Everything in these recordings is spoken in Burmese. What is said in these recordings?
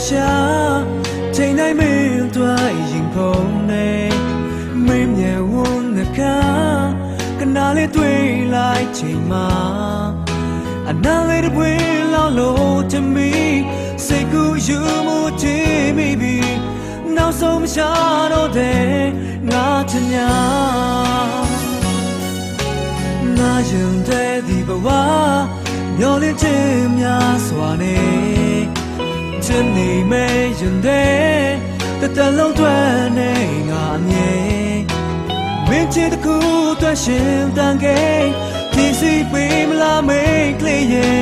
ရှာချိန်တိုင်းမင်းတွေ့ရင်ဖုံးနေမင်းမြဲဝန်နှကကနာလေးတွေ့လိုက်ချိန်မှာအနာလေးတစ်ပွင့်လောက်လို့ချမီစိတ်ကူးယူမှုချီမိပြီနောက်ဆုံးမရှာတော့တဲ့ငါချင်ညာငါရင်တဲ့ဒီဘဝမျောလင်းခြင်းများစွာနဲ့ချင်နေမဲရင်တဲ့တလုံးတွဲနေငါအမြဲမင်းချစ်တကူတွဲရှင်တန်ကေဒီစီပေးမလားမိတ်ကလေးရဲ့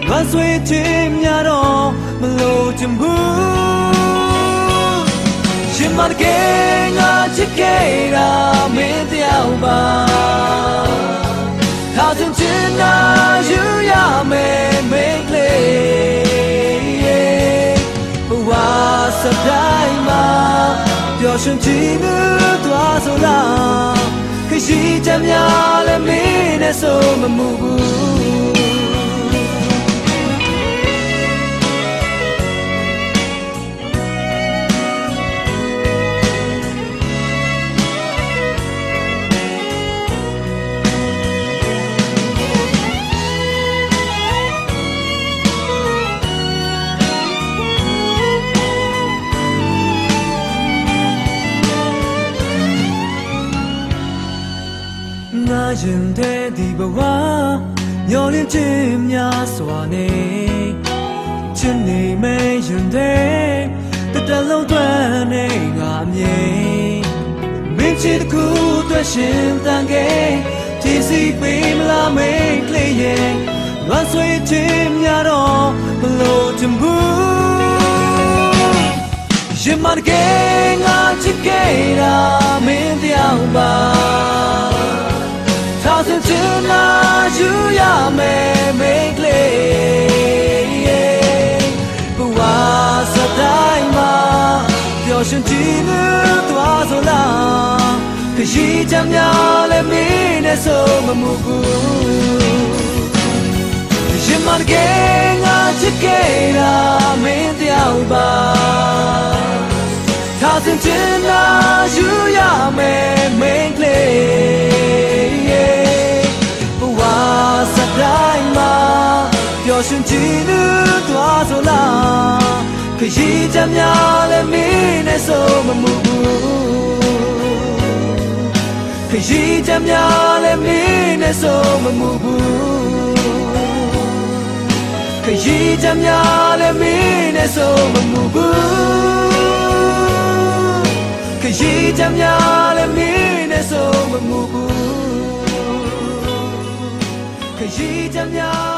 ငါဆွေးခြင်းများတော့မလို့ချင်ဘူးရှင်မတကယ်ငါချစ်ခဲ့တာမင်းတယောက်ပါ他曾经那有呀妹妹嘞，不话实在嘛，表现起你多少啦，可惜咱俩来没那什么目标。ငါရင်တဲ့ဒီဘဝမျောလင်းခြင်းများစွာနဲ့ချစ်နေမဲရင်တဲ့တလုံးတွဲနေငါအမြဲမင်းချစ်တကူတွဲရှင်တန်ကေဒီစီပေးမလားမိတ်ကလေးရဲ့ငါဆွေးခြင်းများတော့မလို့ချင်ဘူးရင်မတကယ်ငါချစ်ခဲ့တာမင်းတယောက်ပါ他曾经那有呀妹妹嘞，不话实在嘛，表现起你多少啦，可惜咱俩来没那什么目标。人嘛的给我去给他没掉吧，他曾经那有呀妹妹嘞。表现起你多少啦？可惜咱俩来没那什么目标，可惜咱俩来没那什么目标，可惜咱俩来没那什么目标，可惜咱俩来没那什么目标，可惜咱俩。